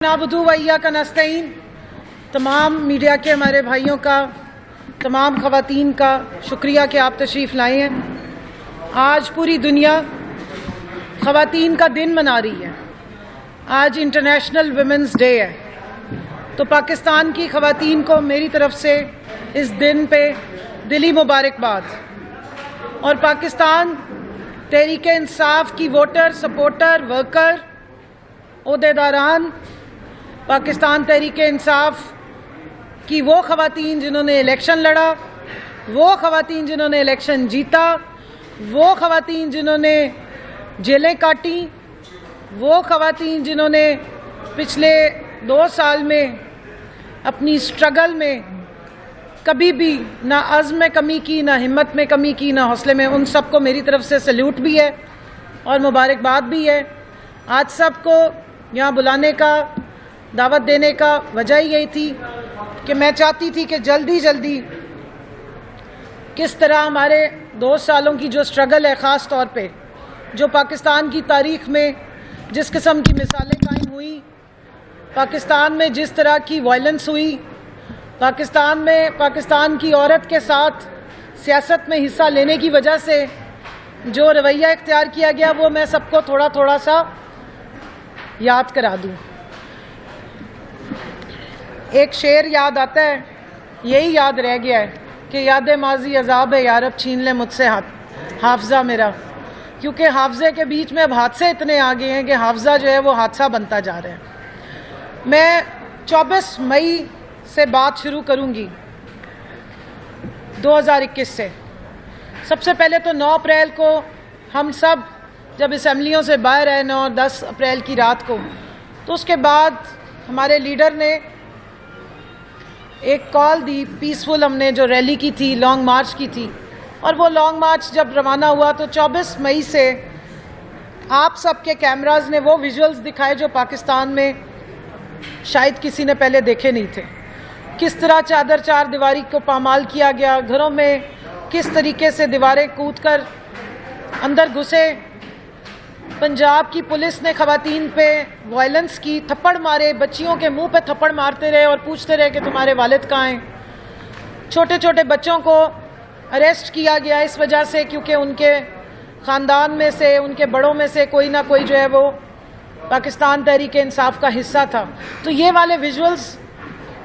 نعبدو و ایاک نستعین تمام میڈیا کے ہمارے بھائیوں کا، تمام خواتین کا شکریہ کہ آپ تشریف لائے ہیں۔ آج پوری دنیا خواتین کا دن منا رہی ہے، آج انٹرنیشنل ویمنز ڈے ہے، تو پاکستان کی خواتین کو میری طرف سے اس دن پہ دلی مبارکباد۔ اور پاکستان تحریک انصاف کی voter, supporter, worker, عہدیداران، Pakistan Tehreek Insaf کی وہ خواتین جنہوں نے الیکشن لڑا، وہ خواتین جنہوں نے الیکشن جیتا، وہ خواتین جنہوں نے جیلیں کاٹیں، وہ خواتین جنہوں نے پچھلے 2 سال میں اپنی سٹرگل میں کبھی بھی نہ عزم میں کمی کی، نہ ہمت میں کمی کی، نہ حوصلے میں، ان سب کو میری طرف سے سلیوٹ بھی ہے اور مبارکباد بھی ہے۔ آج سب کو یہاں بلانے کا، دعوت دینے کا وجہ ہی یہی تھی کہ میں چاہتی تھی کہ جلدی کس طرح ہمارے 2 سالوں کی جو سٹرگل ہے، خاص طور پہ جو پاکستان کی تاریخ میں جس قسم کی مثالیں قائم ہوئی، پاکستان میں جس طرح کی وائلنس ہوئی، پاکستان کی عورت کے ساتھ سیاست میں حصہ لینے کی وجہ سے جو رویہ اختیار کیا گیا، وہ میں سب کو تھوڑا سا یاد کرا دوں۔ ایک شعر یاد آتا ہے، یہی یاد رہ گیا ہے کہ یاد ماضی عذاب ہے یارب، چھین لے مجھ سے حافظہ میرا، کیونکہ حافظے کے بیچ میں اب حادثے اتنے آ گئے ہیں کہ حافظہ جو ہے وہ حادثہ بنتا جا رہا ہے۔ میں 24 مئی سے بات شروع کروں گی 2021 سے۔ سب سے پہلے تو 9 اپریل کو ہم سب جب اسمبلیوں سے باہر آئے، 9 اور 10 اپریل کی رات کو، تو اس کے بعد ہمارے لیڈر نے ایک کال دی، پیسفل ہم نے جو ریلی کی تھی، لانگ مارچ کی تھی، اور وہ لانگ مارچ جب روانہ ہوا تو 24 مئی سے آپ سب کے کیمراز نے وہ ویژولز دکھائے جو پاکستان میں شاید کسی نے پہلے دیکھے نہیں تھے۔ کس طرح چادر 4 دیواری کو پامال کیا گیا، گھروں میں کس طریقے سے دیواریں کود کر اندر گھسے، پنجاب کی پولیس نے خواتین پہ وائلنس کی، تھپڑ مارے، بچیوں کے منہ پہ تھپڑ مارتے رہے اور پوچھتے رہے کہ تمہارے والد کہاں ہیں۔ چھوٹے بچوں کو اریسٹ کیا گیا اس وجہ سے کیونکہ ان کے خاندان میں سے، ان کے بڑوں میں سے کوئی نہ کوئی جو ہے وہ پاکستان تحریک انصاف کا حصہ تھا۔ تو یہ والے ویژولز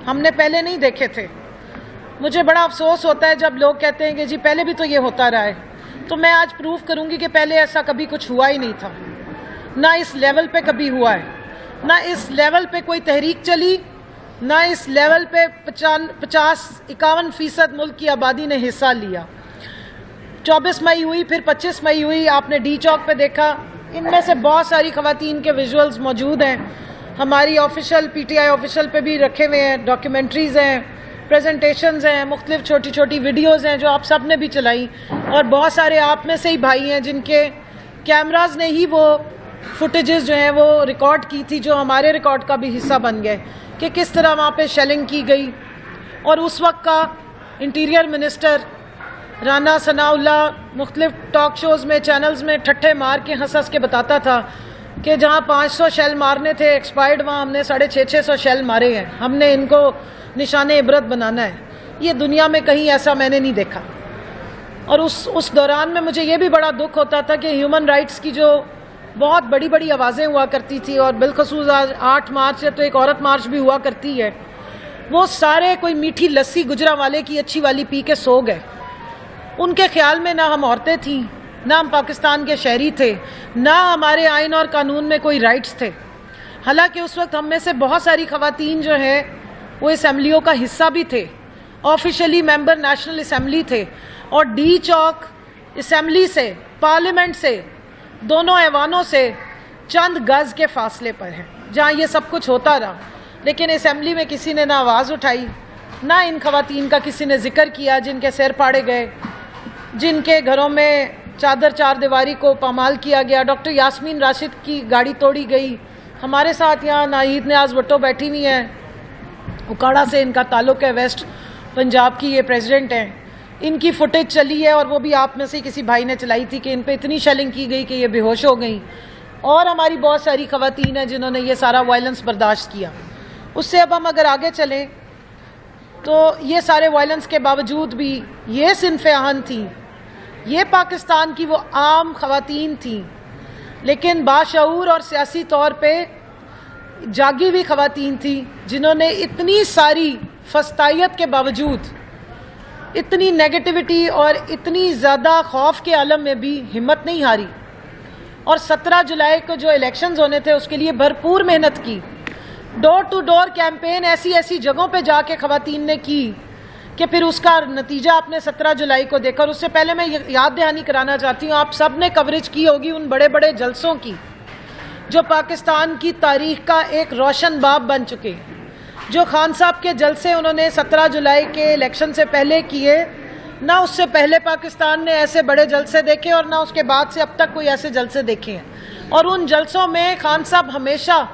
ہم نے پہلے نہیں دیکھے تھے۔ مجھے بڑا افسوس ہوتا ہے جب لوگ کہتے ہیں کہ جی پہلے بھی تو یہ ہوتا رہا ہے، تو میں آج پروف کروں گی کہ پہلے ایسا کبھی کچھ ہوا ہی نہیں تھا، نہ اس لیول پہ کبھی ہوا ہے، نہ اس لیول پہ کوئی تحریک چلی، نہ اس لیول پہ 50-51% ملک کی آبادی نے حصہ لیا۔ 24 مئی ہوئی، پھر 25 مئی ہوئی، آپ نے ڈی چوک پہ دیکھا، ان میں سے بہت ساری خواتین کے ویژولز موجود ہیں، ہماری آفیشیل PTI آفیشیل پہ بھی رکھے ہوئے ہیں، ڈاکیومنٹریز ہیں، پریزنٹیشنز ہیں، مختلف چھوٹی ویڈیوز ہیں جو آپ سب نے بھی چلائی، اور بہت سارے آپ میں سے ہی بھائی ہیں جن کے کیمراز نے ہی وہ فوٹیجز جو ہیں وہ ریکارڈ کی تھی، جو ہمارے ریکارڈ کا بھی حصہ بن گئے کہ کس طرح وہاں پہ شیلنگ کی گئی۔ اور اس وقت کا انٹیریئر منسٹر رانا ثناء اللہ مختلف ٹاک شوز میں، چینلز میں ٹھٹھے مار کے ہنس کے بتاتا تھا کہ جہاں 500 شیل مارنے تھے ایکسپائرڈ، وہاں ہم نے 650 شیل مارے ہیں، ہم نے ان کو نشان عبرت بنانا ہے۔ یہ دنیا میں کہیں ایسا میں نے نہیں دیکھا۔ اور اس دوران میں مجھے یہ بھی بڑا دکھ ہوتا تھا کہ ہیومن رائٹس کی جو بہت بڑی آوازیں ہوا کرتی تھی، اور بالخصوص آج 8 مارچ ہے تو ایک عورت مارچ بھی ہوا کرتی ہے، وہ سارے کوئی میٹھی لسی گجرانوالے کی اچھی والی پی کے سو گئے۔ ان کے خیال میں نہ ہم عورتیں تھیں، نہ ہم پاکستان کے شہری تھے، نہ ہمارے آئین اور قانون میں کوئی رائٹس تھے۔ حالانکہ اس وقت ہم میں سے بہت ساری خواتین جو ہیں وہ اسمبلیوں کا حصہ بھی تھے، آفیشلی ممبر نیشنل اسمبلی تھے، اور ڈی چوک اسمبلی سے، پارلیمنٹ سے، دونوں ایوانوں سے چند گز کے فاصلے پر ہیں جہاں یہ سب کچھ ہوتا رہا۔ لیکن اسمبلی میں کسی نے نہ آواز اٹھائی، نہ ان خواتین کا کسی نے ذکر کیا جن کے سر پھاڑے گئے، جن کے گھروں میں چادر 4 دیواری کو پامال کیا گیا۔ ڈاکٹر یاسمین راشد کی گاڑی توڑی گئی۔ ہمارے ساتھ یہاں ناہید نیاز بھٹو بیٹھی ہوئی ہیں، اکاڑا سے ان کا تعلق ہے، ویسٹ پنجاب کی یہ پریزیڈنٹ ہیں۔ ان کی فوٹیج چلی ہے اور وہ بھی آپ میں سے کسی بھائی نے چلائی تھی کہ ان پہ اتنی شیلنگ کی گئی کہ یہ بے ہوش ہو گئیں۔ اور ہماری بہت ساری خواتین ہیں جنہوں نے یہ سارا وائلنس برداشت کیا. اس سے اب ہم اگر آگے چلیں تو یہ سارے وائلنس کے باوجود بھی یہ صنف آہن تھیں، یہ پاکستان کی وہ عام خواتین تھیں، لیکن باشعور اور سیاسی طور پہ جاگی ہوئی خواتین تھیں جنہوں نے اتنی ساری فسطائیت کے باوجود، اتنی نیگیٹیوٹی اور اتنی زیادہ خوف کے عالم میں بھی ہمت نہیں ہاری، اور 17 جولائی کو جو الیکشنز ہونے تھے اس کے لیے بھرپور محنت کی. ڈور ٹو ڈور کیمپین ایسی ایسی جگہوں پہ جا کے خواتین نے کی کہ پھر اس کا نتیجہ آپ نے 17 جولائی کو دیکھا. اور اس سے پہلے میں یاد دہانی کرانا چاہتی ہوں، آپ سب نے کوریج کی ہوگی ان بڑے بڑے جلسوں کی جو پاکستان کی تاریخ کا ایک روشن باب بن چکے. جو خان صاحب کے جلسے انہوں نے 17 جولائی کے الیکشن سے پہلے کیے، نہ اس سے پہلے پاکستان نے ایسے بڑے جلسے دیکھے اور نہ اس کے بعد سے اب تک کوئی ایسے جلسے دیکھے ہیں. اور ان جلسوں میں خان صاحب ہمیشہ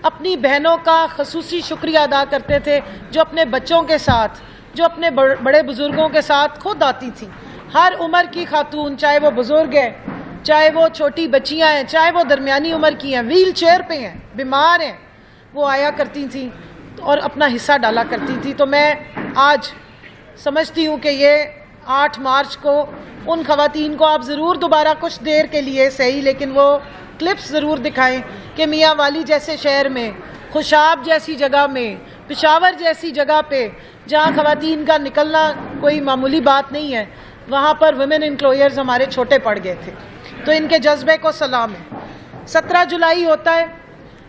اپنی بہنوں کا خصوصی شکریہ ادا کرتے تھے جو اپنے بچوں کے ساتھ، جو اپنے بڑے بزرگوں کے ساتھ خود آتی تھیں. ہر عمر کی خاتون، چاہے وہ بزرگ ہے، چاہے وہ چھوٹی بچیاں ہیں، چاہے وہ درمیانی عمر کی ہیں، ویل چیئر پہ ہیں، بیمار ہیں، وہ آیا کرتی تھیں اور اپنا حصہ ڈالا کرتی تھی. تو میں آج سمجھتی ہوں کہ یہ 8 مارچ کو ان خواتین کو آپ ضرور دوبارہ کچھ دیر کے لیے صحیح لیکن وہ کلپس ضرور دکھائیں کہ میاں والی جیسے شہر میں، خوشاب جیسی جگہ میں، پشاور جیسی جگہ پہ جہاں خواتین کا نکلنا کوئی معمولی بات نہیں ہے، وہاں پر ویمن انکلوئرز ہمارے چھوٹے پڑ گئے تھے. تو ان کے جذبے کو سلام ہے. 17 جولائی ہوتا ہے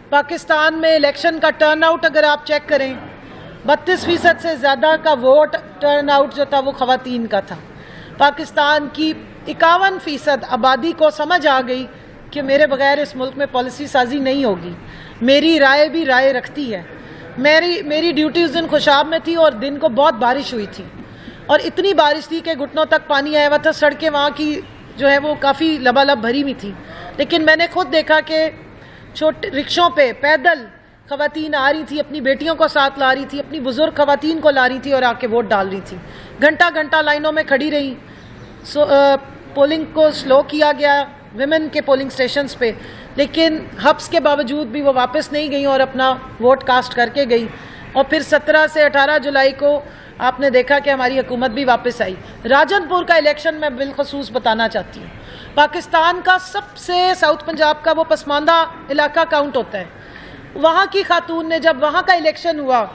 پاکستان میں الیکشن کا ٹرن آؤٹ اگر آپ چیک کریں 32% سے زیادہ کا ووٹ ٹرن آؤٹ جو تھا وہ خواتین کا تھا. پاکستان کی 51% آبادی کو سمجھ آ گئی کہ میرے بغیر اس ملک میں پالیسی سازی نہیں ہوگی، میری رائے بھی رائے رکھتی ہے. میری ڈیوٹی اس دن خوشاب میں تھی اور دن کو بہت بارش ہوئی تھی اور اتنی بارش تھی کہ گھٹنوں تک پانی آیا ہوا تھا. سڑکیں وہاں کی جو ہے وہ کافی لبالب بھری ہوئی تھی، لیکن میں نے خود دیکھا کہ چھوٹے رکشوں پہ پیدل خواتین آ رہی تھی، اپنی بیٹیوں کو ساتھ لا رہی تھی، اپنی بزرگ خواتین کو لا رہی تھی اور آ کے ووٹ ڈال رہی تھی. گھنٹہ گھنٹہ لائنوں میں کھڑی رہی. پولنگ کو سلو کیا گیا ویمن کے پولنگ سٹیشنز پہ، لیکن ہبس کے باوجود بھی وہ واپس نہیں گئیں اور اپنا ووٹ کاسٹ کر کے گئی. اور پھر 17 سے 18 جولائی کو آپ نے دیکھا کہ ہماری حکومت بھی واپس آئی. راجن پور کا الیکشن میں بالخصوص بتانا چاہتی ہوں، پاکستان کا سب سے ساؤتھ پنجاب کا وہ پسماندہ علاقہ کاؤنٹ ہوتا ہے. وہاں کی خاتون نے جب وہاں کا الیکشن ہوا،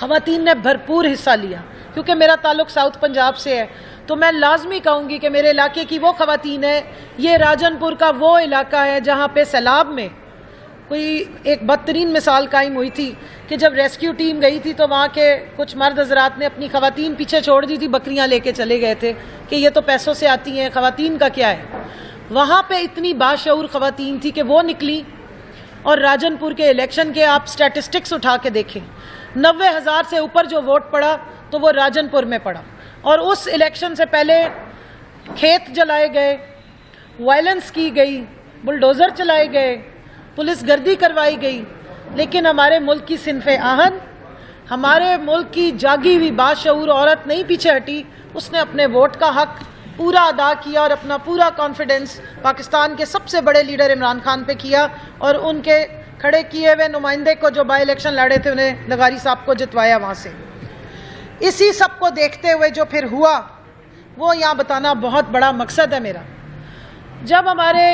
خواتین نے بھرپور حصہ لیا. کیونکہ میرا تعلق ساؤتھ پنجاب سے ہے تو میں لازمی کہوں گی کہ میرے علاقے کی وہ خواتین ہیں. یہ راجن پور کا وہ علاقہ ہے جہاں پہ سیلاب میں کوئی ایک بدترین مثال قائم ہوئی تھی کہ جب ریسکیو ٹیم گئی تھی تو وہاں کے کچھ مرد حضرات نے اپنی خواتین پیچھے چھوڑ دی تھی، بکریاں لے کے چلے گئے تھے کہ یہ تو پیسوں سے آتی ہیں، خواتین کا کیا ہے. وہاں پہ اتنی باشعور خواتین تھی کہ وہ نکلی. اور راجن پور کے الیکشن کے آپ سٹیٹسٹکس اٹھا کے دیکھیں، 90,000 سے اوپر جو ووٹ پڑا تو وہ راجن پور میں پڑا. اور اس الیکشن سے پہلے کھیت جلائے گئے، وائلنس کی گئی، بلڈوزر چلائے گئے، پولیس گردی کروائی گئی، لیکن ہمارے ملک کی صنف آہن، ہمارے ملک کی جاگی ہوئی باشعور عورت نہیں پیچھے ہٹی. اس نے اپنے ووٹ کا حق پورا ادا کیا اور اپنا پورا کانفیڈنس پاکستان کے سب سے بڑے لیڈر عمران خان پہ کیا اور ان کے کھڑے کیے ہوئے نمائندے کو جو بائی الیکشن لڑے تھے انہیں لغاری صاحب کو جتوایا وہاں سے. اسی سب کو دیکھتے ہوئے جو پھر ہوا وہ یہاں بتانا بہت بڑا مقصد ہے میرا. جب ہمارے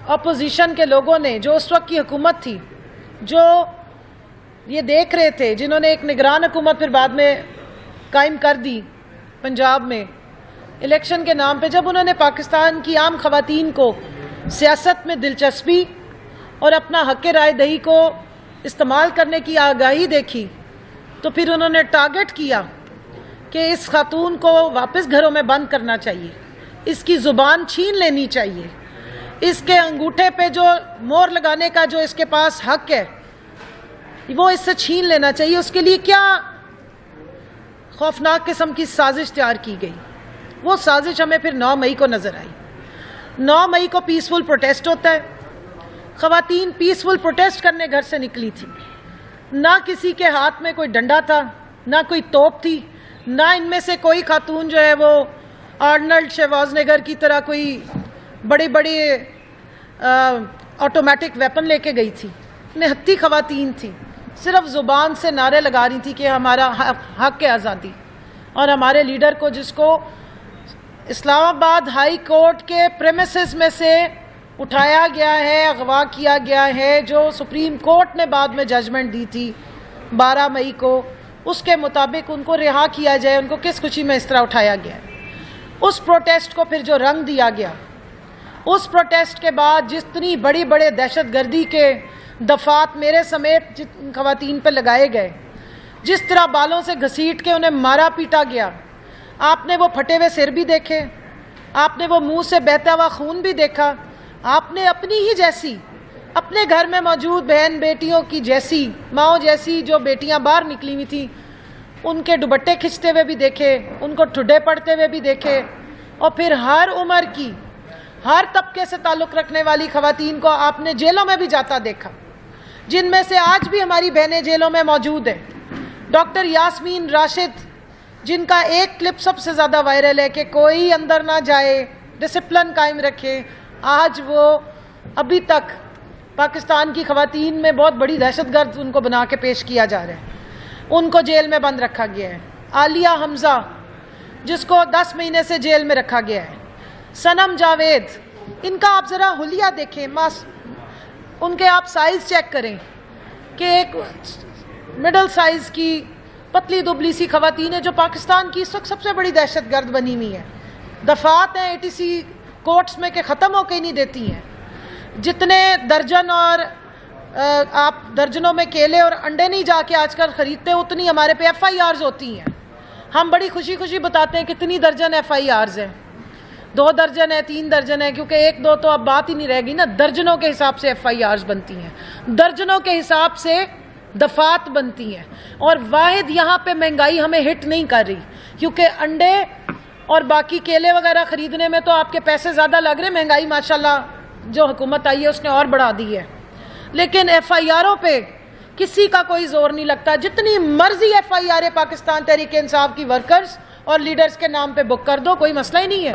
اپوزیشن کے لوگوں نے، جو اس وقت کی حکومت تھی، جو یہ دیکھ رہے تھے، جنہوں نے ایک نگران حکومت پھر بعد میں قائم کر دی پنجاب میں الیکشن کے نام پہ، جب انہوں نے پاکستان کی عام خواتین کو سیاست میں دلچسپی اور اپنا حق رائے دہی کو استعمال کرنے کی آگاہی دیکھی تو پھر انہوں نے ٹارگٹ کیا کہ اس خاتون کو واپس گھروں میں بند کرنا چاہیے، اس کی زبان چھین لینی چاہیے، اس کے انگوٹھے پہ جو مور لگانے کا جو اس کے پاس حق ہے وہ اس سے چھین لینا چاہیے. اس کے لیے کیا خوفناک قسم کی سازش تیار کی گئی. وہ سازش ہمیں پھر 9 مئی کو نظر آئی. 9 مئی کو پیسفل پروٹیسٹ ہوتا ہے. خواتین پیسفل پروٹیسٹ کرنے گھر سے نکلی تھی. نہ کسی کے ہاتھ میں کوئی ڈنڈا تھا، نہ کوئی توپ تھی، نہ ان میں سے کوئی خاتون جو ہے وہ آرنلڈ شوازنگر کی طرح کوئی بڑی بڑی آٹومیٹک ویپن لے کے گئی تھی، 29 خواتین تھیں، صرف زبان سے نعرے لگا رہی تھی کہ ہمارا حق ہے آزادی. اور ہمارے لیڈر کو، جس کو اسلام آباد ہائی کورٹ کے پریمیسز میں سے اٹھایا گیا ہے، اغوا کیا گیا ہے، جو سپریم کورٹ نے بعد میں ججمنٹ دی تھی 12 مئی کو، اس کے مطابق ان کو رہا کیا جائے. ان کو کس خوشی میں اس طرح اٹھایا گیا ہے. اس پروٹیسٹ کو پھر جو رنگ دیا گیا، اس پروٹیسٹ کے بعد جتنی بڑی بڑے دہشت گردی کے دفعات میرے سمیت جن خواتین پہ لگائے گئے، جس طرح بالوں سے گھسیٹ کے انہیں مارا پیٹا گیا، آپ نے وہ پھٹے ہوئے سر بھی دیکھے، آپ نے وہ منہ سے بہتا ہوا خون بھی دیکھا، آپ نے اپنی ہی جیسی، اپنے گھر میں موجود بہن بیٹیوں کی جیسی، ماؤں جیسی جو بیٹیاں باہر نکلی ہوئی تھیں، ان کے دوپٹے کھنچتے ہوئے بھی دیکھے، ان کو ٹھڈے پڑتے ہوئے بھی دیکھے. اور پھر ہر عمر کی، ہر طبقے سے تعلق رکھنے والی خواتین کو آپ نے جیلوں میں بھی جاتا دیکھا، جن میں سے آج بھی ہماری بہنیں جیلوں میں موجود ہیں. ڈاکٹر یاسمین راشد، جن کا ایک کلپ سب سے زیادہ وائرل ہے کہ کوئی اندر نہ جائے، ڈسپلن قائم رکھے، آج وہ ابھی تک پاکستان کی خواتین میں بہت بڑی دہشت گرد ان کو بنا کے پیش کیا جا رہا ہے. ان کو جیل میں بند رکھا گیا ہے. عالیہ حمزہ، جس کو 10 مہینے سے جیل میں رکھا گیا ہے. صنم جاوید، ان کا آپ ذرا حلیہ دیکھیں، ان کے آپ سائز چیک کریں کہ ایک مڈل سائز کی پتلی دبلی سی خواتین ہے جو پاکستان کی اس وقت سب سے بڑی دہشت گرد بنی ہوئی ہے. دفعات ہیں ATC کورٹس میں کہ ختم ہو کے نہیں دیتی ہیں. جتنے درجن اور آپ درجنوں میں کیلے اور انڈے نہیں جا کے آج کل خریدتے، اتنی ہمارے پہ FIRs ہوتی ہیں. ہم بڑی خوشی خوشی بتاتے ہیں کتنی درجن FIRs ہیں، 2 درجن ہے، 3 درجن ہے، کیونکہ 1-2 تو اب بات ہی نہیں رہ گئی نا. درجنوں کے حساب سے FIRs بنتی ہیں، درجنوں کے حساب سے دفعات بنتی ہیں. اور واحد یہاں پہ مہنگائی ہمیں ہٹ نہیں کر رہی، کیونکہ انڈے اور باقی کیلے وغیرہ خریدنے میں تو آپ کے پیسے زیادہ لگ رہے. مہنگائی ماشاءاللہ جو حکومت آئی ہے اس نے اور بڑھا دی ہے، لیکن FIRوں پہ کسی کا کوئی زور نہیں لگتا. جتنی مرضی FIR پاکستان تحریک انصاف کی ورکرز اور لیڈرز کے نام پہ بک کر دو، کوئی مسئلہ ہی نہیں ہے.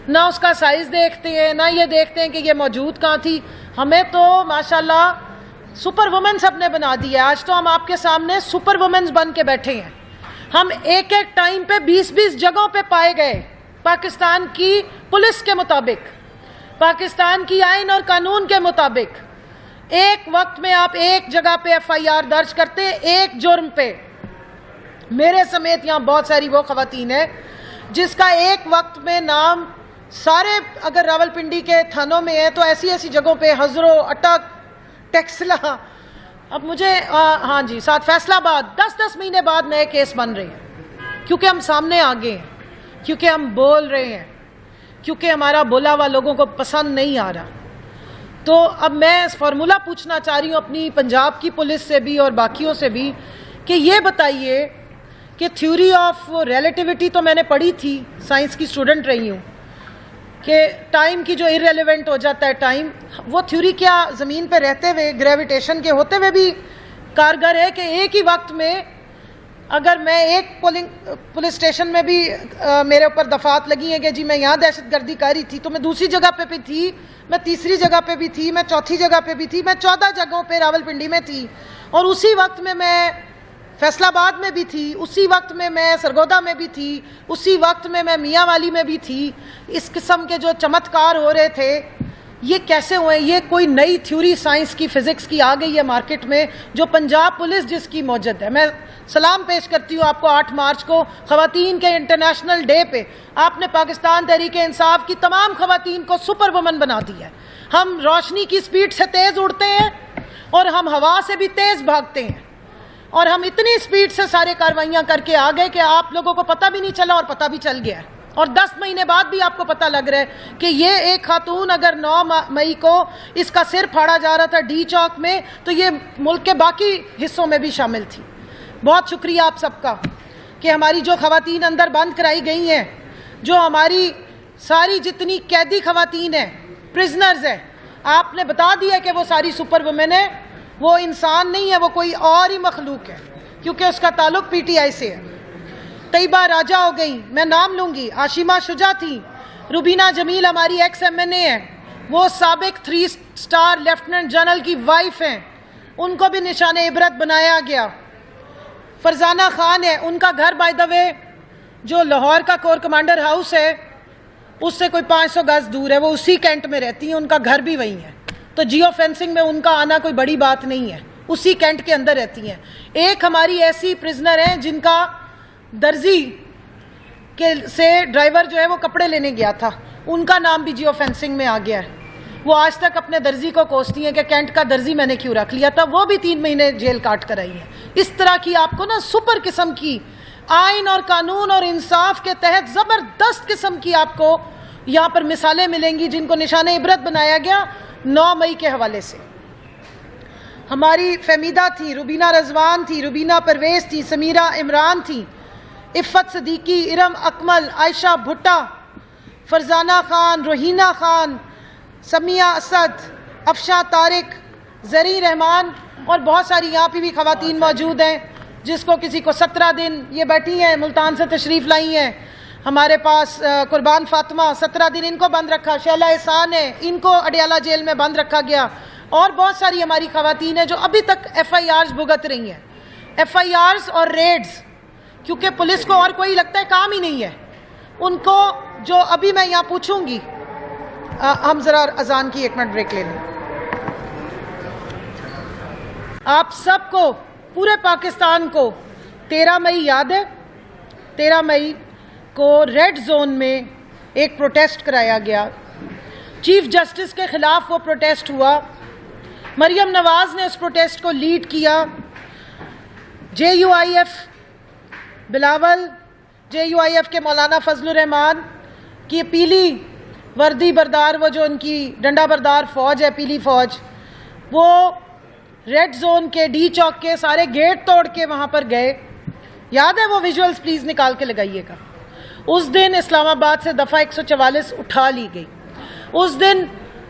نہ اس کا سائز دیکھتے ہیں، نہ یہ دیکھتے ہیں کہ یہ موجود کہاں تھی. ہمیں تو ماشاءاللہ سپر وومنز سب نے بنا دی ہے. آج تو ہم آپ کے سامنے سپر وومنز بن کے بیٹھے ہیں. ہم ایک ٹائم پہ 20 جگہوں پہ پائے گئے. پاکستان کی پولیس کے مطابق، پاکستان کی آئین اور قانون کے مطابق ایک وقت میں آپ ایک جگہ پہ FIR درج کرتے ہیں ایک جرم پہ. میرے سمیت یہاں بہت ساری وہ خواتین ہیں جس کا ایک وقت میں نام سارے اگر راولپنڈی کے تھانوں میں ہے تو ایسی ایسی جگہوں پہ ہزرو، اٹک، ٹیکسلا، اب مجھے ہاں جی ساتھ فیصلہ آباد 10 مہینے بعد نئے کیس بن رہے ہیں، کیونکہ ہم سامنے آ گئے ہیں، کیونکہ ہم بول رہے ہیں، کیونکہ ہمارا بولا ہوا لوگوں کو پسند نہیں آ رہا. تو اب میں فارمولہ پوچھنا چاہ رہی ہوں اپنی پنجاب کی پولیس سے بھی اور باقیوں سے بھی کہ یہ بتائیے کہ تھیوری آف ریلیٹیوٹی تو میں نے پڑھی تھی، سائنس کی اسٹوڈنٹ رہی ہوں، کہ ٹائم کی جو ارریلیونٹ ہو جاتا ہے ٹائم، وہ تھیوری کیا زمین پہ رہتے ہوئے گریویٹیشن کے ہوتے ہوئے بھی کارگر ہے کہ ایک ہی وقت میں اگر میں ایک پولیس اسٹیشن میں بھی میرے اوپر دفعات لگی ہیں کہ جی میں یہاں دہشت گردی کر رہی تھی تو میں دوسری جگہ پہ بھی تھی، میں تیسری جگہ پہ بھی تھی، میں چوتھی جگہ پہ بھی تھی، میں 14 جگہوں پہ راولپنڈی میں تھی، اور اسی وقت میں فیصل آباد میں بھی تھی، اسی وقت میں سرگودا میں بھی تھی، اسی وقت میں میاں والی میں بھی تھی. اس قسم کے جو چمتکار ہو رہے تھے یہ کیسے ہوئے؟ یہ کوئی نئی تھیوری سائنس کی، فزکس کی آ گئی ہے مارکیٹ میں جو پنجاب پولیس جس کی موجود ہے. میں سلام پیش کرتی ہوں آپ کو 8 مارچ کو خواتین کے انٹرنیشنل ڈے پہ. آپ نے پاکستان تحریک انصاف کی تمام خواتین کو سپر وومن بنا دی ہے. ہم روشنی کی سپیڈ سے تیز اڑتے ہیں اور ہم ہوا سے بھی تیز بھاگتے ہیں، اور ہم اتنی سپیڈ سے سارے کاروائیاں کر کے آ گئے کہ آپ لوگوں کو پتہ بھی نہیں چلا اور پتہ بھی چل گیا ہے. اور 10 مہینے بعد بھی آپ کو پتہ لگ رہا ہے کہ یہ ایک خاتون اگر 9 مئی کو اس کا سر پھاڑا جا رہا تھا ڈی چوک میں تو یہ ملک کے باقی حصوں میں بھی شامل تھی. بہت شکریہ آپ سب کا کہ ہماری جو خواتین اندر بند کرائی گئی ہیں، جو ہماری ساری جتنی قیدی خواتین ہیں، پرزنرز ہیں، آپ نے بتا دیا کہ وہ ساری سپر وومن ہیں. وہ انسان نہیں ہے، وہ کوئی اور ہی مخلوق ہے کیونکہ اس کا تعلق PTI سے ہے. طیبہ راجہ ہو گئی، میں نام لوں گی، عاشمہ شجاع تھی، روبینہ جمیل ہماری ایکس MNA ہے، وہ سابق 3 اسٹار لیفٹیننٹ جنرل کی وائف ہیں، ان کو بھی نشان عبرت بنایا گیا۔ فرزانہ خان ہے، ان کا گھر بائی دا وے جو لاہور کا کور کمانڈر ہاؤس ہے اس سے کوئی 500 گز دور ہے، وہ اسی کینٹ میں رہتی ہیں، ان کا گھر بھی وہیں ہے، تو جیو فینسنگ میں ان کا آنا کوئی بڑی بات نہیں ہے، اسی کینٹ کے اندر رہتی ہیں۔ ایک ہماری ایسی پرزنر ہیں جن کا درزی سے ڈرائیور جو ہے وہ کپڑے لینے گیا تھا، ان کا نام بھی جیو فینسنگ میں آ گیا ہے، وہ آج تک اپنے درزی کو کوستی ہیں کہ کینٹ کا درزی میں نے کیوں رکھ لیا تھا، وہ بھی 3 مہینے جیل کاٹ کر آئی ہیں۔ اس طرح کی آپ کو نا سپر قسم کی آئین اور قانون اور انصاف کے تحت زبردست قسم کی آپ کو یہاں پر مثالیں ملیں گی جن کو نشان عبرت بنایا گیا 9 مئی کے حوالے سے۔ ہماری فہمیدہ تھی، روبینہ رضوان تھی، روبینہ پرویز تھی، سمیرہ عمران تھی، عفت صدیقی، ارم اکمل، عائشہ بھٹا، فرزانہ خان، روحینہ خان، سمیہ اسد، افشاں طارق، زریں رحمان اور بہت ساری یہاں پہ بھی خواتین موجود ہیں جس کو کسی کو 17 دن، یہ بیٹھی ہیں ملتان سے تشریف لائی ہیں ہمارے پاس، قربان فاطمہ 17 دن ان کو بند رکھا، شیلہ احسان ہے ان کو اڈیالہ جیل میں بند رکھا گیا، اور بہت ساری ہماری خواتین ہیں جو ابھی تک FIRs بھگت رہی ہیں، FIRs اور ریڈز، کیونکہ پولیس کو اور کوئی لگتا ہے کام ہی نہیں ہے ان کو، جو ابھی میں یہاں پوچھوں گی۔ ہم ذرا اذان کی 1 منٹ بریک لے لیں۔ آپ سب کو، پورے پاکستان کو 13 مئی یاد ہے؟ 13 مئی کو ریڈ زون میں ایک پروٹیسٹ کرایا گیا، چیف جسٹس کے خلاف وہ پروٹیسٹ ہوا، مریم نواز نے اس پروٹیسٹ کو لیڈ کیا، JUIF بلاول، JUIF کے مولانا فضل الرحمان کی پیلی وردی بردار، وہ جو ان کی ڈنڈا بردار فوج ہے، پیلی فوج، وہ ریڈ زون کے ڈی چوک کے سارے گیٹ توڑ کے وہاں پر گئے، یاد ہے وہ ویژولز پلیز نکال کے لگائیے گا۔ اس دن اسلام آباد سے دفعہ 144 اٹھا لی گئی، اس دن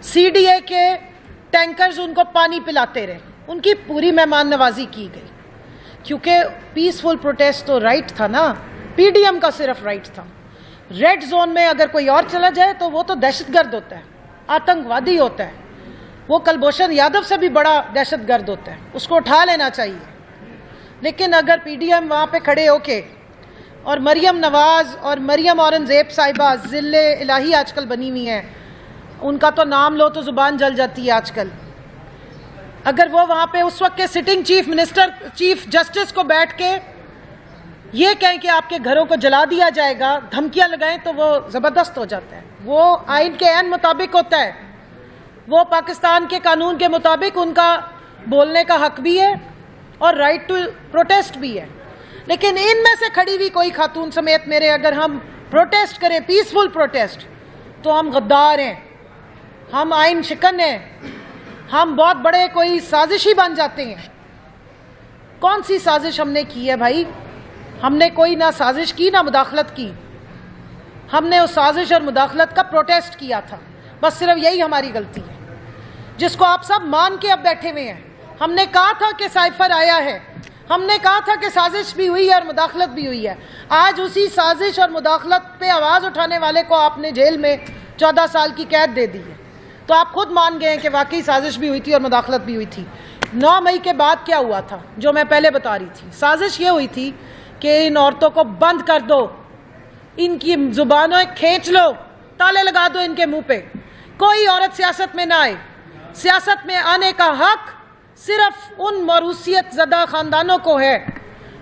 CDA کے ٹینکرز ان کو پانی پلاتے رہے، ان کی پوری مہمان نوازی کی گئی، کیونکہ پیسفل پروٹیسٹ تو رائٹ تھا نا، PDM کا صرف رائٹ تھا۔ ریڈ زون میں اگر کوئی اور چلا جائے تو وہ تو دہشت گرد ہوتا ہے، آتنکوادی ہوتا ہے، وہ کلبھوشن یادو سے بھی بڑا دہشت گرد ہوتا ہے، اس کو اٹھا لینا چاہیے۔ لیکن اگر PDM وہاں پہ کھڑے ہو کے، اور مریم نواز اور مریم اورنگزیب صاحبہ ذل الہی آج کل بنی ہوئی ہیں، ان کا تو نام لو تو زبان جل جاتی ہے آج کل، اگر وہ وہاں پہ اس وقت کے سٹنگ چیف جسٹس کو بیٹھ کے یہ کہیں کہ آپ کے گھروں کو جلا دیا جائے گا، دھمکیاں لگائیں، تو وہ زبردست ہو جاتا ہے، وہ آئین کے عین مطابق ہوتا ہے، وہ پاکستان کے قانون کے مطابق ان کا بولنے کا حق بھی ہے اور رائٹ ٹو پروٹیسٹ بھی ہے۔ لیکن ان میں سے کھڑی ہوئی کوئی خاتون سمیت میرے اگر ہم پروٹیسٹ کریں، پیسفل پروٹیسٹ، تو ہم غدار ہیں، ہم آئین شکن ہیں، ہم بہت بڑے کوئی سازشی بن جاتے ہیں۔ کون سی سازش ہم نے کی ہے بھائی؟ ہم نے کوئی نہ سازش کی نہ مداخلت کی، ہم نے اس سازش اور مداخلت کا پروٹیسٹ کیا تھا، بس صرف یہی ہماری غلطی ہے، جس کو آپ سب مان کے اب بیٹھے ہوئے ہیں۔ ہم نے کہا تھا کہ سائفر آیا ہے، ہم نے کہا تھا کہ سازش بھی ہوئی ہے اور مداخلت بھی ہوئی ہے، آج اسی سازش اور مداخلت پہ آواز اٹھانے والے کو آپ نے جیل میں 14 سال کی قید دے دی ہے، تو آپ خود مان گئے ہیں کہ واقعی سازش بھی ہوئی تھی اور مداخلت بھی ہوئی تھی۔ 9 مئی کے بعد کیا ہوا تھا جو میں پہلے بتا رہی تھی، سازش یہ ہوئی تھی کہ ان عورتوں کو بند کر دو، ان کی زبانوں کھینچ لو، تالے لگا دو ان کے منہ پہ، کوئی عورت سیاست میں نہ آئے، سیاست میں آنے کا حق صرف ان موروثیت زدہ خاندانوں کو ہے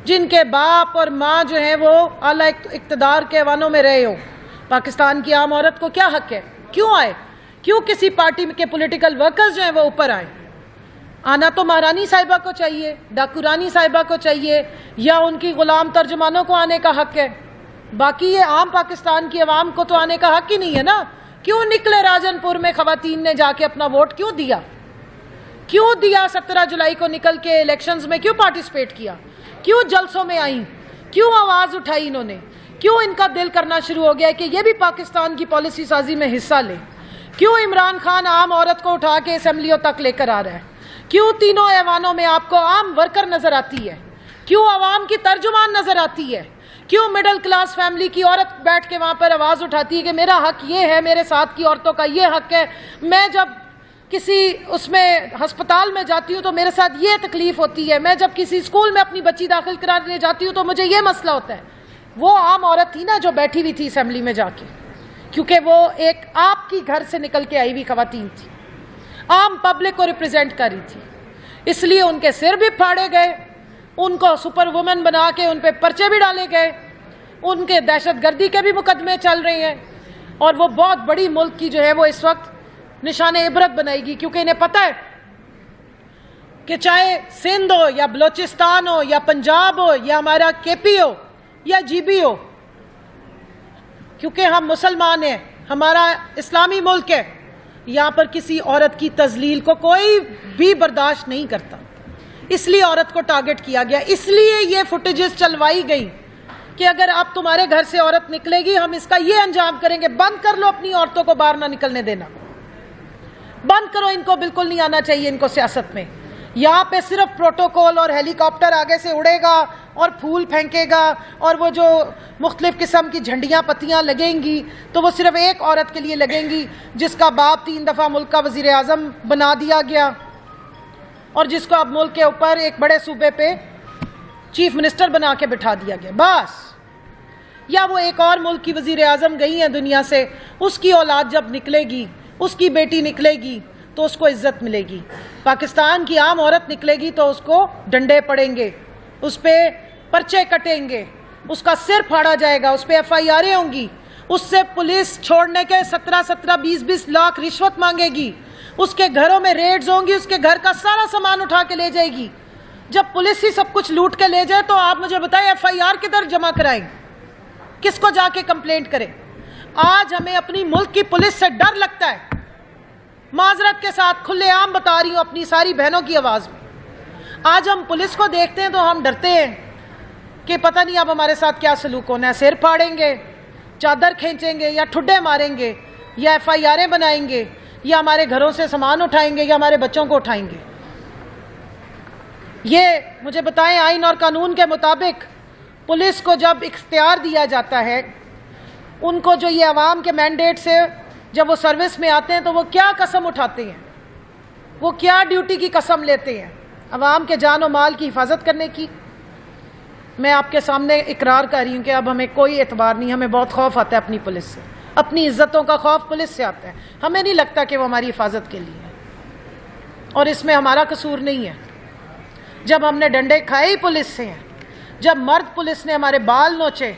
جن کے باپ اور ماں جو ہیں وہ اعلیٰ اقتدار کے ایوانوں میں رہے ہو۔ پاکستان کی عام عورت کو کیا حق ہے؟ کیوں آئے؟ کیوں کسی پارٹی کے پولیٹیکل ورکرز جو ہیں وہ اوپر آئے؟ آنا تو مہارانی صاحبہ کو چاہیے، ڈاکو رانی صاحبہ کو چاہیے، یا ان کی غلام ترجمانوں کو آنے کا حق ہے، باقی یہ عام پاکستان کی عوام کو تو آنے کا حق ہی نہیں ہے نا۔ کیوں نکلے راجن پور میں خواتین نے جا کے اپنا ووٹ کیوں دیا؟ 17 جولائی کو نکل کے الیکشنز میں کیوں پارٹیسپیٹ کیا؟ کیوں جلسوں میں آئیں؟ کیوں آواز اٹھائی انہوں نے؟ کیوں ان کا دل کرنا شروع ہو گیا کہ یہ بھی پاکستان کی پالیسی سازی میں حصہ لیں؟ کیوں عمران خان عام عورت کو اٹھا کے اسمبلیوں تک لے کر آ رہا ہے؟ کیوں تینوں ایوانوں میں آپ کو عام ورکر نظر آتی ہے؟ کیوں عوام کی ترجمان نظر آتی ہے؟ کیوں مڈل کلاس فیملی کی عورت بیٹھ کے وہاں پر آواز اٹھاتی ہے کہ میرا حق یہ ہے, میرے ساتھ کی عورتوں کا یہ حق ہے, میں جب کسی اس میں ہسپتال میں جاتی ہوں تو میرے ساتھ یہ تکلیف ہوتی ہے, میں جب کسی اسکول میں اپنی بچی داخل کرانے جاتی ہوں تو مجھے یہ مسئلہ ہوتا ہے. وہ عام عورت تھی نا جو بیٹھی ہوئی تھی اسمبلی میں جا کے, کیونکہ وہ ایک آپ کی گھر سے نکل کے آئی ہوئی خواتین تھی, عام پبلک کو ریپرزینٹ کر رہی تھی, اس لیے ان کے سر بھی پھاڑے گئے, ان کو سپر وومن بنا کے ان پہ پرچے بھی ڈالے گئے, ان کے دہشت گردی کے بھی مقدمے چل رہے ہیں, اور وہ بہت بڑی ملک کی جو ہے وہ اس وقت نشان عبرت بنائے گی, کیونکہ انہیں پتہ ہے کہ چاہے سندھ ہو یا بلوچستان ہو یا پنجاب ہو یا ہمارا کے پی ہو یا جی بی ہو, کیونکہ ہم مسلمان ہیں, ہمارا اسلامی ملک ہے, یہاں پر کسی عورت کی تذلیل کو کوئی بھی برداشت نہیں کرتا. اس لیے عورت کو ٹارگٹ کیا گیا, اس لیے یہ فوٹیجز چلوائی گئی کہ اگر آپ تمہارے گھر سے عورت نکلے گی ہم اس کا یہ انجام کریں گے. بند کر لو اپنی عورتوں کو باہر نہ نکلنے دینا, بند کرو, ان کو بالکل نہیں آنا چاہیے ان کو سیاست میں. یہاں پہ صرف پروٹوکول اور ہیلی کاپٹر آگے سے اڑے گا اور پھول پھینکے گا, اور وہ جو مختلف قسم کی جھنڈیاں پتیاں لگیں گی تو وہ صرف ایک عورت کے لیے لگیں گی جس کا باپ 3 دفعہ ملک کا وزیر اعظم بنا دیا گیا, اور جس کو اب ملک کے اوپر ایک بڑے صوبے پہ چیف منسٹر بنا کے بٹھا دیا گیا بس. یا وہ ایک اور ملک کی وزیر اعظم گئی ہیں دنیا سے, اس کی اولاد جب نکلے گی, اس کی بیٹی نکلے گی تو اس کو عزت ملے گی. پاکستان کی عام عورت نکلے گی تو اس کو ڈنڈے پڑیں گے, اس پہ پرچے کٹیں گے, اس کا سر پھاڑا جائے گا, اس پہ FIRیں ہوں گی, اس سے پولیس چھوڑنے کے 17 20 لاکھ رشوت مانگے گی, اس کے گھروں میں ریڈز ہوں گی, اس کے گھر کا سارا سامان اٹھا کے لے جائے گی. جب پولیس ہی سب کچھ لوٹ کے لے جائے تو آپ مجھے بتائیں FIR کدھر جمع کرائیں, کس کو جا کے کمپلینٹ کریں؟ آج ہمیں اپنی ملک کی پولیس سے ڈر لگتا ہے, معذرت کے ساتھ کھلے عام بتا رہی ہوں اپنی ساری بہنوں کی آواز میں. آج ہم پولیس کو دیکھتے ہیں تو ہم ڈرتے ہیں کہ پتہ نہیں اب ہمارے ساتھ کیا سلوک ہونا ہے, سر پھاڑیں گے, چادر کھینچیں گے, یا ٹھڈے ماریں گے, یا FIRیں بنائیں گے, یا ہمارے گھروں سے سامان اٹھائیں گے, یا ہمارے بچوں کو اٹھائیں گے. یہ مجھے بتائیں آئین اور قانون کے مطابق پولیس کو جب اختیار دیا جاتا ہے, ان کو جو یہ عوام کے مینڈیٹ سے جب وہ سروس میں آتے ہیں تو وہ کیا قسم اٹھاتے ہیں, وہ کیا ڈیوٹی کی قسم لیتے ہیں؟ عوام کے جان و مال کی حفاظت کرنے کی. میں آپ کے سامنے اقرار کر رہی ہوں کہ اب ہمیں کوئی اعتبار نہیں, ہمیں بہت خوف آتا ہے اپنی پولیس سے, اپنی عزتوں کا خوف پولیس سے آتا ہے. ہمیں نہیں لگتا کہ وہ ہماری حفاظت کے لیے ہے, اور اس میں ہمارا قصور نہیں ہے. جب ہم نے ڈنڈے کھائے ہی پولیس سے ہیں, جب مرد پولیس نے ہمارے بال نوچے,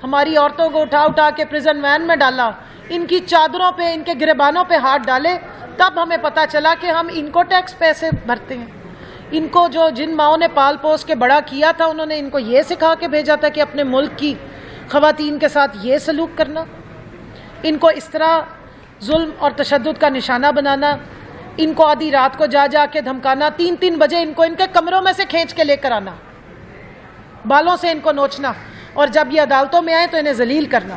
ہماری عورتوں کو اٹھا اٹھا کے پریزن وین میں ڈالا, ان کی چادروں پہ, ان کے گریبانوں پہ ہاتھ ڈالے, تب ہمیں پتہ چلا کہ ہم ان کو ٹیکس پیسے بھرتے ہیں. ان کو جو جن ماؤں نے پال پوس کے بڑا کیا تھا انہوں نے ان کو یہ سکھا کے بھیجا تھا کہ اپنے ملک کی خواتین کے ساتھ یہ سلوک کرنا, ان کو اس طرح ظلم اور تشدد کا نشانہ بنانا, ان کو آدھی رات کو جا جا کے دھمکانا, 3 بجے ان کو ان کے کمروں میں سے کھینچ کے لے کر آنا, بالوں سے ان کو نوچنا, اور جب یہ عدالتوں میں آئے تو انہیں ذلیل کرنا.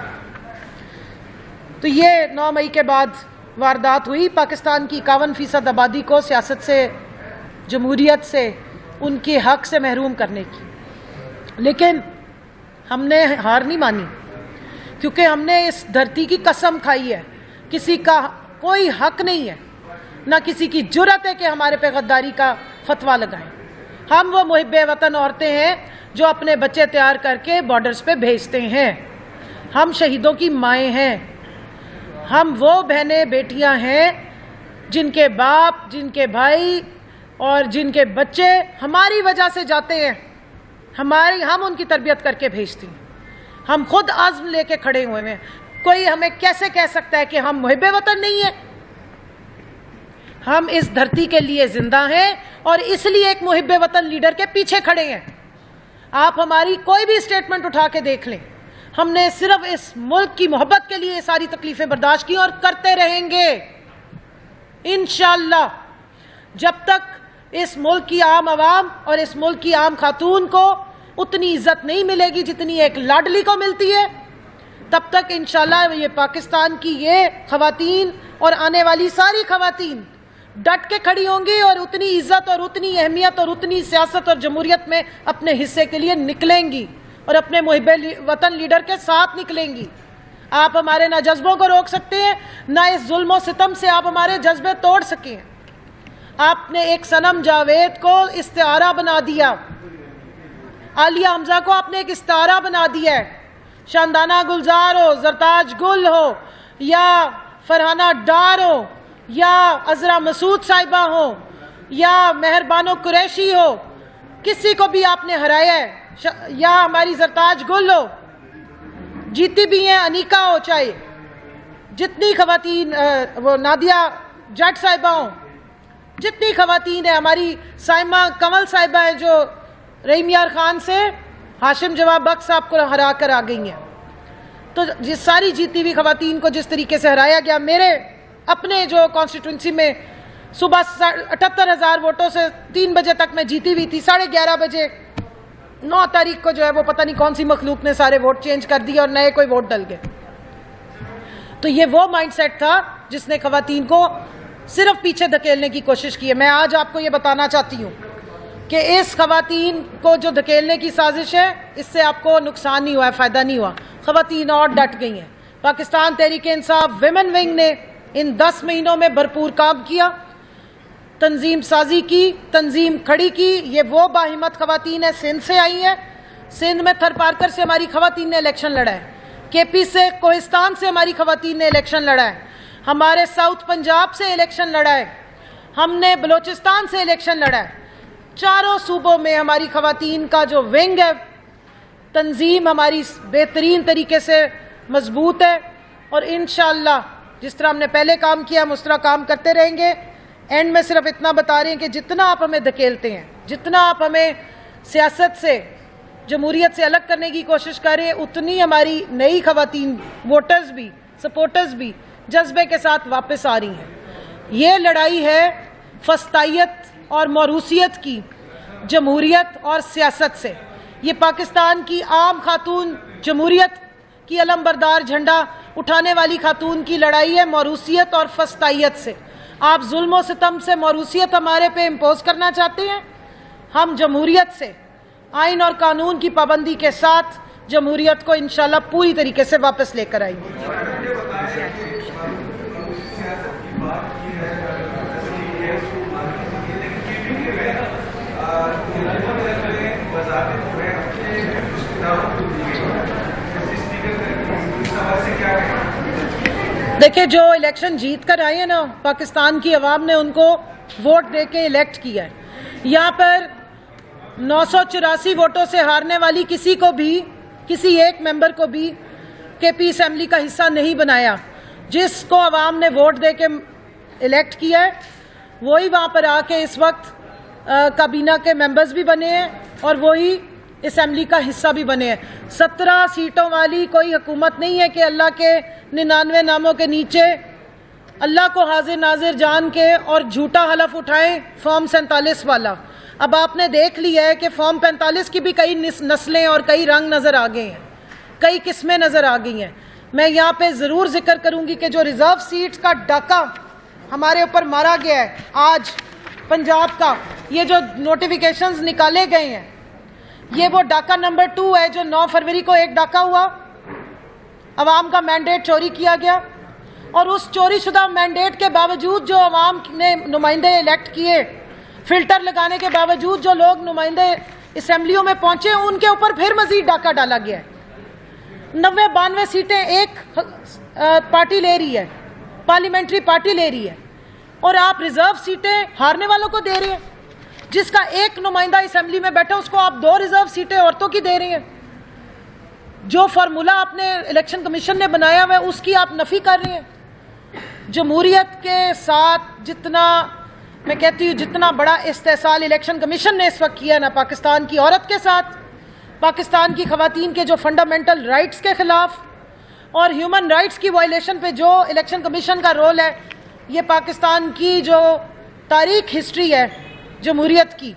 تو یہ 9 مئی کے بعد واردات ہوئی. پاکستان کی 51% آبادی کو سیاست سے, جمہوریت سے, ان کے حق سے محروم کرنے کی. لیکن ہم نے ہار نہیں مانی, کیونکہ ہم نے اس دھرتی کی قسم کھائی ہے, کسی کا کوئی حق نہیں ہے, نہ کسی کی جرأت ہے کہ ہمارے پہ غداری کا فتویٰ لگائیں. ہم وہ محب وطن عورتیں ہیں جو اپنے بچے تیار کر کے بارڈرز پہ بھیجتے ہیں, ہم شہیدوں کی مائیں ہیں, ہم وہ بہنیں بیٹیاں ہیں جن کے باپ, جن کے بھائی اور جن کے بچے ہماری وجہ سے جاتے ہیں, ہم ان کی تربیت کر کے بھیجتے ہیں. ہم خود عزم لے کے کھڑے ہوئے ہیں. کوئی ہمیں کیسے کہہ سکتا ہے کہ ہم محب وطن نہیں ہیں؟ ہم اس دھرتی کے لیے زندہ ہیں اور اس لیے ایک محب وطن لیڈر کے پیچھے کھڑے ہیں. آپ ہماری کوئی بھی اسٹیٹمنٹ اٹھا کے دیکھ لیں, ہم نے صرف اس ملک کی محبت کے لیے ساری تکلیفیں برداشت کی اور کرتے رہیں گے انشاءاللہ, جب تک اس ملک کی عام عوام اور اس ملک کی عام خاتون کو اتنی عزت نہیں ملے گی جتنی ایک لاڈلی کو ملتی ہے, تب تک انشاءاللہ یہ پاکستان کی یہ خواتین اور آنے والی ساری خواتین ڈٹ کے کھڑی ہوں گی اور اتنی عزت اور اتنی اہمیت اور اتنی سیاست اور جمہوریت میں اپنے حصے کے لیے نکلیں گی. اور اپنے محب وطن لیڈر کے ساتھ نکلیں گی. آپ ہمارے نہ جذبوں کو روک سکتے ہیں، نہ اس ظلم و ستم سے آپ ہمارے جذبے توڑ سکیں. آپ نے ایک صنم جاوید کو استعارہ بنا دیا، عالیہ حمزہ کو آپ نے ایک استعارہ بنا دیا ہے. شاندانہ گلزار ہو، زرتاج گل ہو، یا فرحانہ ڈار ہو، یا عذرا مسعود صاحبہ ہو، یا مہربانو قریشی ہو، کسی کو بھی آپ نے ہرایا ہے. یا ہماری زرتاج گل ہو، جیتی بھی ہیں، انیکا ہو، چاہے جتنی خواتین، وہ نادیہ جٹ صاحبہ ہوں، جتنی خواتین ہیں، ہماری سائمہ کمل صاحبہ ہیں جو رحیم یار خان سے ہاشم جواب بخش صاحب کو ہرا کر آ گئی ہیں. تو جس ساری جیتی ہوئی خواتین کو جس طریقے سے ہرایا گیا، میرے اپنے جو کانسٹیٹوئنسی میں صبح 78,000 ووٹوں سے 3 بجے تک میں جیتی ہوئی تھی. 11:30 بجے 9 تاریخ کو جو ہے وہ پتہ نہیں کون سی مخلوق نے سارے ووٹ چینج کر دیے اور نئے کوئی ووٹ ڈل گئے. تو یہ وہ مائنڈ سیٹ تھا جس نے خواتین کو صرف پیچھے دھکیلنے کی کوشش کی ہے. میں آج آپ کو یہ بتانا چاہتی ہوں کہ اس خواتین کو جو دھکیلنے کی سازش ہے، اس سے آپ کو نقصان نہیں ہوا ہے، فائدہ نہیں ہوا. خواتین اور ڈٹ گئی ہیں. پاکستان تحریک انصاف ویمن ونگ نے ان 10 مہینوں میں بھرپور کام کیا، تنظیم سازی کی، تنظیم کھڑی کی. یہ وہ باہمت خواتین ہیں، سندھ سے آئی ہیں. سندھ میں تھر پارکر سے ہماری خواتین نے الیکشن لڑا ہے. کے پی سے، کوہستان سے ہماری خواتین نے الیکشن لڑا ہے. ہمارے ساؤتھ پنجاب سے الیکشن لڑا ہے. ہم نے بلوچستان سے الیکشن لڑا ہے. چاروں صوبوں میں ہماری خواتین کا جو ونگ ہے، تنظیم ہماری بہترین طریقے سے مضبوط ہے. اور انشاءاللہ جس طرح ہم نے پہلے کام کیا ہم اس طرح کام کرتے رہیں گے. اینڈ میں صرف اتنا بتا رہے ہیں کہ جتنا آپ ہمیں دھکیلتے ہیں، جتنا آپ ہمیں سیاست سے، جمہوریت سے الگ کرنے کی کوشش کر رہے ہیں، اتنی ہماری نئی خواتین ووٹرز بھی، سپورٹرز بھی جذبے کے ساتھ واپس آ رہی ہیں. یہ لڑائی ہے فسطائیت اور موروثیت کی، جمہوریت اور سیاست سے. یہ پاکستان کی عام خاتون، جمہوریت کی علم بردار جھنڈا اٹھانے والی خاتون کی لڑائی ہے موروثیت اور فسطائیت سے. آپ ظلم و ستم سے موروثیت ہمارے پہ امپوز کرنا چاہتے ہیں، ہم جمہوریت سے، آئین اور قانون کی پابندی کے ساتھ جمہوریت کو انشاءاللہ پوری طریقے سے واپس لے کر آئیں گے. دیکھیں، جو الیکشن جیت کر آئے ہیں نا، پاکستان کی عوام نے ان کو ووٹ دے کے الیکٹ کیا ہے. یہاں پر 984 ووٹوں سے ہارنے والی کسی کو بھی، کسی ایک ممبر کو بھی کے پی اسمبلی کا حصہ نہیں بنایا. جس کو عوام نے ووٹ دے کے الیکٹ کیا ہے وہی وہاں پر آ کے اس وقت کابینہ کے ممبرز بھی بنے ہیں اور وہی اسمبلی کا حصہ بھی بنے ہیں. 17 سیٹوں والی کوئی حکومت نہیں ہے کہ اللہ کے 99 ناموں کے نیچے اللہ کو حاضر ناظر جان کے اور جھوٹا حلف اٹھائیں فارم 47 والا. اب آپ نے دیکھ لیا ہے کہ فارم 45 کی بھی کئی نسلیں اور کئی رنگ نظر آ گئے ہیں، کئی قسمیں نظر آ گئی ہیں. میں یہاں پہ ضرور ذکر کروں گی کہ جو ریزرو سیٹس کا ڈاکہ ہمارے اوپر مارا گیا ہے آج پنجاب کا، یہ جو نوٹیفیکیشنز نکالے گئے ہیں، یہ وہ ڈاکہ نمبر 2 ہے جو 9 فروری کو ایک ڈاکہ ہوا، عوام کا مینڈیٹ چوری کیا گیا. اور اس چوری شدہ مینڈیٹ کے باوجود جو عوام نے نمائندے الیکٹ کیے، فلٹر لگانے کے باوجود جو لوگ نمائندے اسمبلیوں میں پہنچے، ان کے اوپر پھر مزید ڈاکہ ڈالا گیا ہے. 92 سیٹیں ایک پارٹی لے رہی ہے، پارلیمنٹری پارٹی لے رہی ہے، اور آپ ریزرو سیٹیں ہارنے والوں کو دے رہے ہیں. جس کا ایک نمائندہ اسمبلی میں بیٹھا اس کو آپ 2 ریزرو سیٹیں عورتوں کی دے رہے ہیں. جو فارمولہ آپ نے الیکشن کمیشن نے بنایا ہوا ہے اس کی آپ نفی کر رہے ہیں. جمہوریت کے ساتھ جتنا، میں کہتی ہوں جتنا بڑا استحصال الیکشن کمیشن نے اس وقت کیا نا پاکستان کی عورت کے ساتھ، پاکستان کی خواتین کے جو فنڈامنٹل رائٹس کے خلاف اور ہیومن رائٹس کی وائلیشن پہ جو الیکشن کمیشن کا رول ہے، یہ پاکستان کی جو تاریخ ہسٹری ہے جمہوریت کی،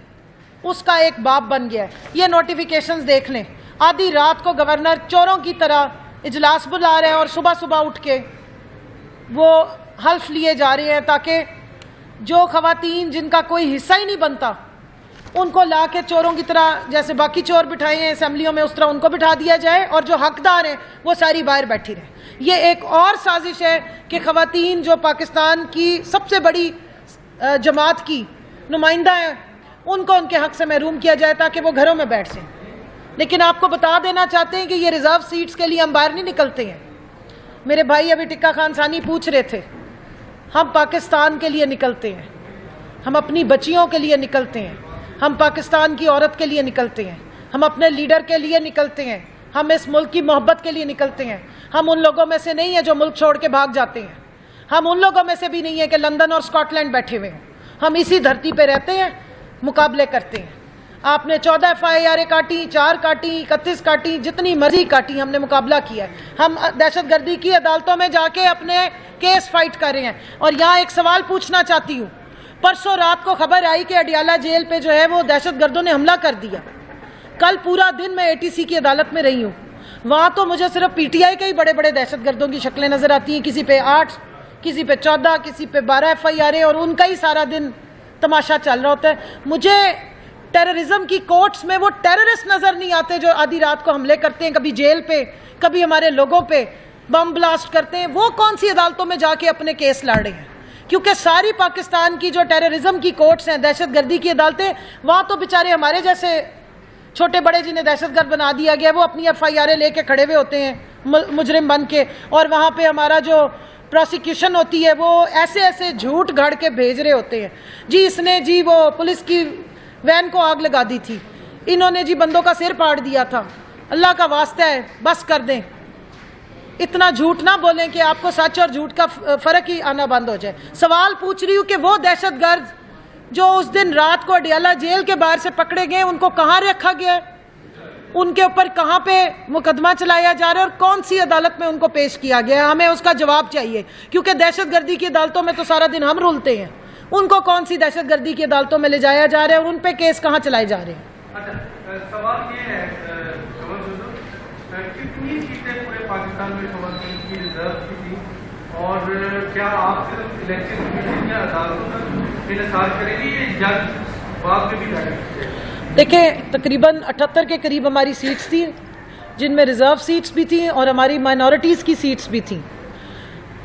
اس کا ایک باب بن گیا ہے. یہ نوٹیفیکیشنز دیکھ لیں، آدھی رات کو گورنر چوروں کی طرح اجلاس بلا رہے ہیں اور صبح صبح اٹھ کے وہ حلف لیے جا رہے ہیں تاکہ جو خواتین جن کا کوئی حصہ ہی نہیں بنتا ان کو لا کے چوروں کی طرح جیسے باقی چور بٹھائے ہیں اسمبلیوں میں اس طرح ان کو بٹھا دیا جائے اور جو حقدار ہیں وہ ساری باہر بیٹھی رہیں. یہ ایک اور سازش ہے کہ خواتین جو پاکستان کی سب سے بڑی جماعت کی نمائندہ ہیں ان کو ان کے حق سے محروم کیا جائے تاکہ وہ گھروں میں بیٹھ جائیں. لیکن آپ کو بتا دینا چاہتے ہیں کہ یہ ریزرو سیٹس کے لیے ہم باہر نہیں نکلتے ہیں. میرے بھائی ابھی ٹکا خان ثانی پوچھ رہے تھے, ہم پاکستان کے لیے نکلتے ہیں, ہم اپنی بچیوں کے لیے نکلتے ہیں, ہم پاکستان کی عورت کے لیے نکلتے ہیں, ہم اپنے لیڈر کے لیے نکلتے ہیں, ہم اس ملک کی محبت کے لیے نکلتے ہیں. ہم ان لوگوں میں سے نہیں ہیں جو ملک چھوڑ کے بھاگ جاتے ہیں. ہم ان لوگوں میں سے بھی نہیں ہیں کہ لندن اور اسکاٹ لینڈ بیٹھے ہوئے ہیں. ہم اسی دھرتی پہ رہتے ہیں, مقابلے کرتے ہیں. آپ نے 14 FIR کاٹی, 4 کاٹی, 31 کاٹی, جتنی مرضی کاٹی, ہم نے مقابلہ کیا ہے. ہم دہشت گردی کی عدالتوں میں جا کے اپنے کیس فائٹ کر رہے ہیں. اور یہاں ایک سوال پوچھنا چاہتی ہوں, پرسوں رات کو خبر آئی کہ اڈیالہ جیل پہ جو ہے وہ دہشت گردوں نے حملہ کر دیا. کل پورا دن میں ATC کی عدالت میں رہی ہوں, وہاں تو مجھے صرف PTI کے ہی بڑے بڑے دہشت گردوں کی شکلیں نظر آتی ہیں. کسی پہ 8, کسی پہ 14, کسی پہ 12 FIR, اور ان کا ہی سارا دن تماشا چل رہا ہوتا ہے. مجھے ٹیررزم کی کورٹس میں وہ ٹیررسٹ نظر نہیں آتے جو آدھی رات کو حملے کرتے ہیں, کبھی جیل پہ, کبھی ہمارے لوگوں پہ بم بلاسٹ کرتے ہیں. وہ کون سی عدالتوں میں جا کے اپنے کیس لڑ رہے ہیں؟ کیونکہ ساری پاکستان کی جو ٹیررزم کی کورٹس ہیں, دہشت گردی کی عدالتیں, وہاں تو بیچارے ہمارے جیسے چھوٹے بڑے جنہیں دہشت گرد بنا دیا گیا وہ اپنی FIR لے کے کھڑے ہوئے ہوتے ہیں مجرم بن کے, اور وہاں پہ ہمارا جو پروسیکیوشن ہوتی ہے وہ ایسے ایسے جھوٹ گھڑ کے بھیج رہے ہوتے ہیں. جی اس نے جی وہ پولیس کی وین کو آگ لگا دی تھی, انہوں نے جی بندوں کا سر پاڑ دیا تھا. اللہ کا واسطہ ہے بس کر دیں, اتنا جھوٹ نہ بولیں کہ آپ کو سچ اور جھوٹ کا فرق ہی آنا بند ہو جائے. سوال پوچھ رہی ہوں کہ وہ دہشت گرد جو اس دن رات کو اڈیالہ جیل کے باہر سے پکڑے گئے ان کو کہاں رکھا گیا ہے, ان کے اوپر کہاں پہ مقدمہ چلایا جا رہا ہے, اور کون سی عدالت میں ان کو پیش کیا گیا ہے؟ ہمیں اس کا جواب چاہیے, کیونکہ دہشت گردی کی عدالتوں میں تو سارا دن ہم رولتے ہیں. ان کو کون سی دہشت گردی کی عدالتوں میں لے جایا جا رہا ہے اور ان پہ کیس کہاں چلائے جا رہے ہیں؟ سوال یہ ہے کتنی سیٹیں پورے پاکستان میں خواتین کی ریزرو کی تھی, اور کیا آپ صرف الیکشن کمیشن یا عدالتوں پر انحصار کریں گے, یہ جج بعد میں بھی لڑیں گے؟ دیکھیں تقریباً 78 کے قریب ہماری سیٹس تھیں جن میں ریزرو سیٹس بھی تھیں اور ہماری مائنورٹیز کی سیٹس بھی تھیں.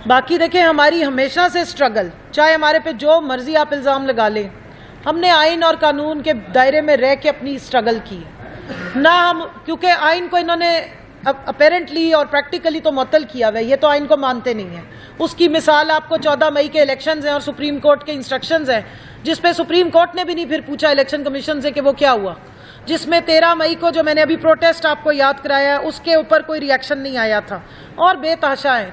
باقی دیکھیں ہماری ہمیشہ سے اسٹرگل, چاہے ہمارے پہ جو مرضی آپ الزام لگا لیں, ہم نے آئین اور قانون کے دائرے میں رہ کے اپنی اسٹرگل کی نہ ہم, کیونکہ آئین کو انہوں نے اپیرنٹلی اور پریکٹیکلی تو معطل کیا ہوا ہے, یہ تو آئین کو مانتے نہیں ہیں. اس کی مثال آپ کو 14 مئی کے الیکشنز ہیں اور سپریم کورٹ کے انسٹرکشنز ہیں, جس پہ سپریم کورٹ نے بھی نہیں پھر پوچھا الیکشن کمیشن سے کہ وہ کیا ہوا, جس میں 13 مئی کو جو میں نے ابھی پروٹیسٹ آپ کو یاد کرایا اس کے اوپر کوئی ری ایکشن نہیں آیا تھا, اور بے تحاشا ہے,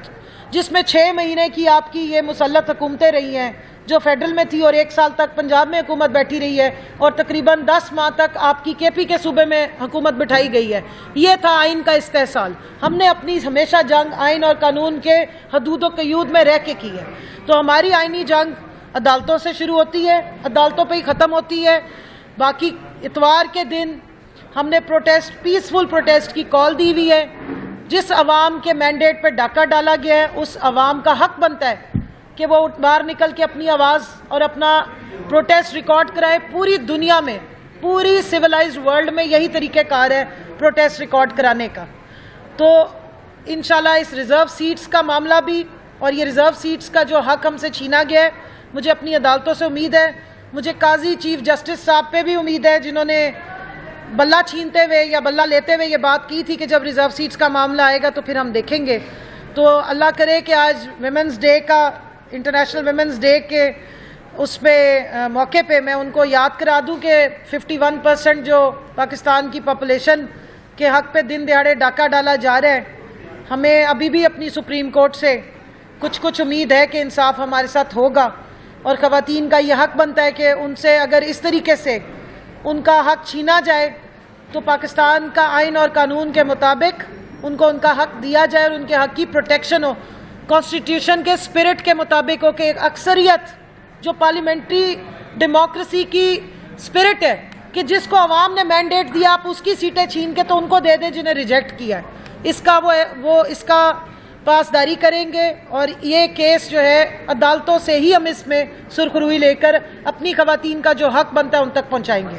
جس میں 6 مہینے کی آپ کی یہ مسلط حکومتیں رہی ہیں جو فیڈرل میں تھی, اور 1 سال تک پنجاب میں حکومت بیٹھی رہی ہے, اور تقریباً 10 ماہ تک آپ کی KP کے صوبے میں حکومت بٹھائی گئی ہے. یہ تھا آئین کا استحصال. ہم نے اپنی ہمیشہ جنگ آئین اور قانون کے حدود و قیود میں رہ کے کی ہے. تو ہماری آئینی جنگ عدالتوں سے شروع ہوتی ہے, عدالتوں پہ ہی ختم ہوتی ہے. باقی اتوار کے دن ہم نے پروٹیسٹ, پیسفل پروٹیسٹ کی کال دی ہوئی ہے. جس عوام کے مینڈیٹ پہ ڈاکہ ڈالا گیا ہے اس عوام کا حق بنتا ہے کہ وہ باہر نکل کے اپنی آواز اور اپنا پروٹیسٹ ریکارڈ کرائے. پوری دنیا میں, پوری سویلائزڈ ورلڈ میں یہی طریقہ کار ہے پروٹیسٹ ریکارڈ کرانے کا. تو انشاءاللہ اس ریزرو سیٹس کا معاملہ بھی, اور یہ ریزرو سیٹس کا جو حق ہم سے چھینا گیا ہے, مجھے اپنی عدالتوں سے امید ہے, مجھے قاضی چیف جسٹس صاحب پہ بھی امید ہے جنہوں نے بلہ چھینتے ہوئے یا بلہ لیتے ہوئے یہ بات کی تھی کہ جب ریزرو سیٹس کا معاملہ آئے گا تو پھر ہم دیکھیں گے. تو اللہ کرے کہ آج ویمنز ڈے کا, انٹرنیشنل ویمنز ڈے کے اس پہ موقع پہ میں ان کو یاد کرا دوں کہ 51% جو پاکستان کی پاپولیشن کے حق پہ دن دیہڑے ڈاکہ ڈالا جا رہا ہے, ہمیں ابھی بھی اپنی سپریم کورٹ سے کچھ امید ہے کہ انصاف ہمارے ساتھ ہوگا, اور خواتین کا یہ حق بنتا ہے کہ ان سے اگر اس طریقے سے ان کا حق چھینا جائے تو پاکستان کا آئین اور قانون کے مطابق ان کو ان کا حق دیا جائے اور ان کے حق کی پروٹیکشن ہو, کانسٹیٹیوشن کے اسپرٹ کے مطابق ہو, کہ ایک اکثریت جو پارلیمنٹری ڈیموکریسی کی اسپرٹ ہے کہ جس کو عوام نے مینڈیٹ دیا آپ اس کی سیٹیں چھین کے تو ان کو دے دیں جنہیں ریجیکٹ کیا ہے. اس کا وہ اس کا پاسداری کریں گے, اور یہ کیس جو ہے عدالتوں سے ہی ہم اس میں سرخروئی لے کر اپنی خواتین کا جو حق بنتا ہے ان تک پہنچائیں گے.